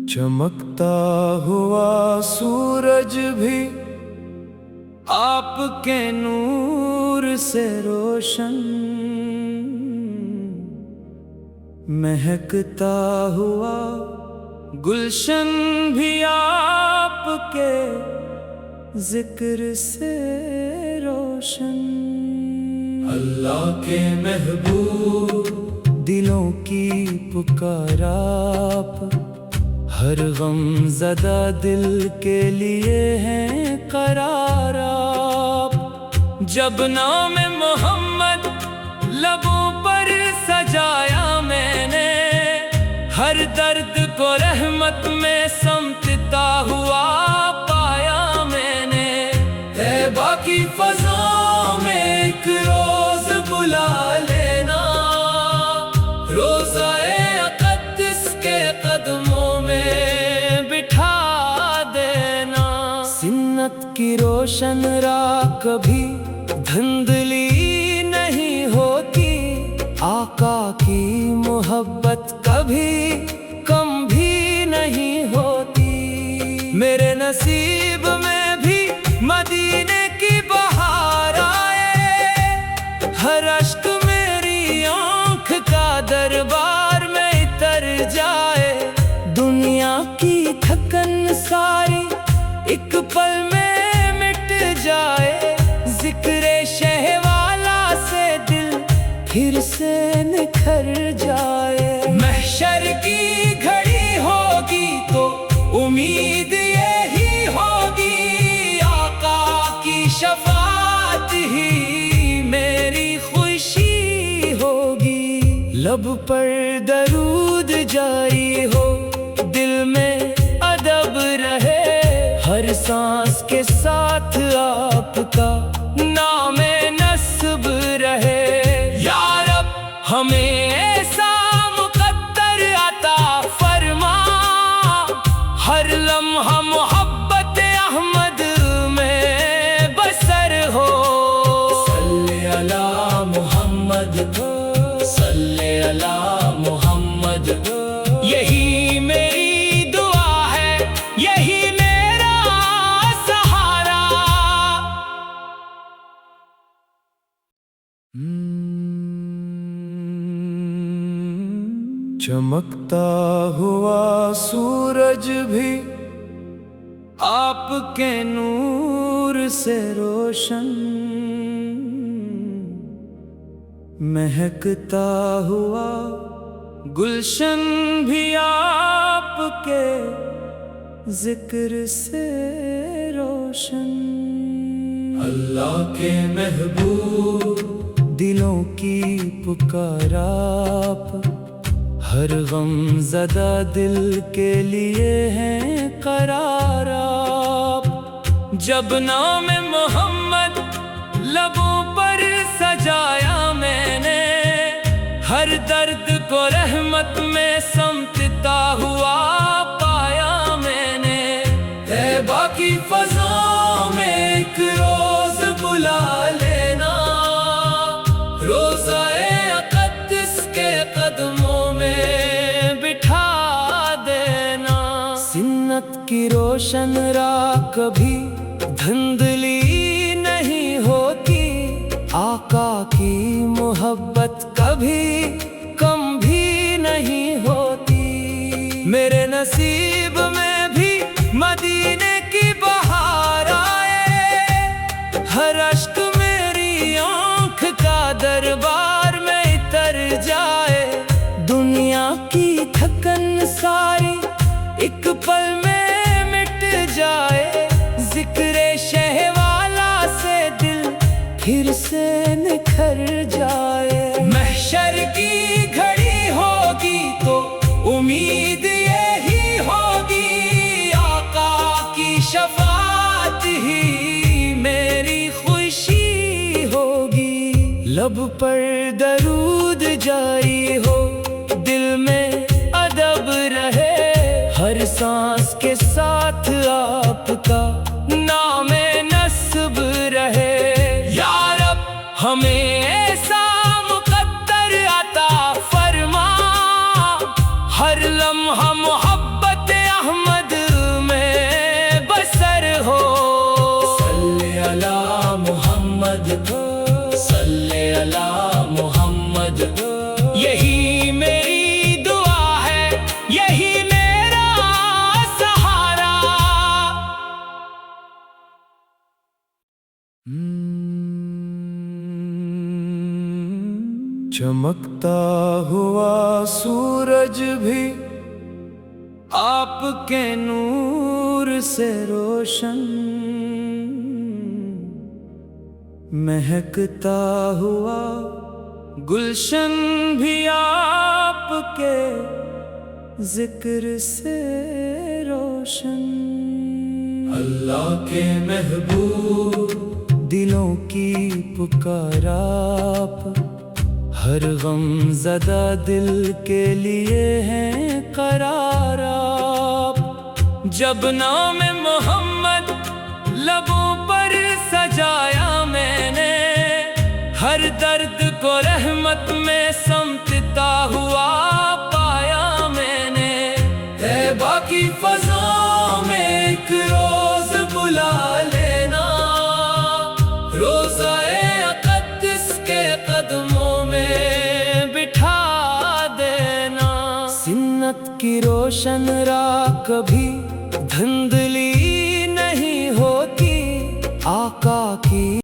چمکتا ہوا سورج بھی آپ کے نور سے روشن، مہکتا ہوا گلشن بھی آپ کے ذکر سے روشن۔ اللہ کے محبوب دلوں کی پکار آپ، ہر غم زدہ دل کے لیے ہیں قرار آپ۔ جب نام محمد لبوں پر سجایا میں نے، ہر درد کو رحمت میں سمٹتا ہوا پایا میں نے۔ طیبہ کی فضا میں ایک روز بلا لینا، روزہ اقدس کے قدموں میں بٹھا دینا۔ سنت کی روشن راہ کبھی دھندلی نہیں ہوتی، آقا کی محبت کبھی کم بھی نہیں ہوتی۔ میرے نصیب میں بھی مدینے کی بہار آئے، ہر اشک میری آنکھ کا دربار میں اتر جائے۔ دنیا کی تھکن ساری ایک پل میں مٹ جائے، ذکر شہ والا سے دل پھر سے نکھر جائے۔ محشر کی گھڑی ہوگی تو امید یہی ہوگی، آقا کی شفاعت ہی میری خوشی ہوگی۔ لب پر درود جاری ہو، دل میں ادب رہے، ہر سانس کے ساتھ آپ کا نام نسب رہے۔ یا رب ہمیں ایسا مقدر عطا فرما، ہر لمحہ محبت احمد میں بسر ہو۔ صلی علی محمد، صلی علی محمد، یہی میری دعا ہے، یہی میرا سہارا۔ چمکتا ہوا سورج بھی آپ کے نور سے روشن، مہکتا ہوا گلشن بھی آپ کے ذکر سے روشن۔ اللہ کے محبوب دلوں کی پکار آپ، ہر غم زدہ دل کے لیے ہیں قرار آپ۔ جب نام محمد لبوں پر سجایا میں نے، ہر درد کو رحمت میں سمٹتا ہوا پایا میں نے۔ طیبہ کی فضا میں ایک روز بلا لینا، روزہ اقدس کے قدموں میں بٹھا دینا۔ سنت کی روشن راہ کبھی دھندلی نہیں ہوتی، آقا کی محبت کبھی کم بھی نہیں ہوتی۔ میرے نصیب میں بھی مدینے کی بہار آئے، ہر اشک میری آنکھ کا دربار میں اتر جائے۔ دنیا کی تھکن ساری ایک پل میں مٹ جائے، ذکر شہ والا سے دل پھر سے نکھر جائے۔ محشر کی گھڑی ہوگی تو امید یہی ہوگی، آقا کی شفاعت ہی میری خوشی ہوگی۔ لب پر درود جاری ہو، دل میں ادب رہے، ہر سانس کے ساتھ آپ کا نام نسب رہے۔ یا رب ہمیں ایسا مقدر عطا فرما، ہر لمحہ محبت احمد میں بسر ہو۔ صلی علی محمد، صلی علی محمد، یہی میری دعا ہے، یہی میرا سہارا۔ چمکتا ہوا سورج بھی آپ کے نور سے روشن، مہکتا ہوا گلشن بھی آپ کے ذکر سے روشن۔ اللہ کے محبوب دلوں کی پکار آپ، ہر غم زدہ دل کے لیے ہیں قرار آپ۔ جب نام محمد لبوں پر سجایا میں نے، ہر درد کو رحمت میں سمٹتا ہوا پایا میں نے۔ طیبہ کی فضاؤں میں ایک روز بلا لینا، روزہ اقدس کے قدموں میں بٹھا دینا۔ سنت کی روشن راہ کبھی دھندلی نہیں ہوتی، آقا کی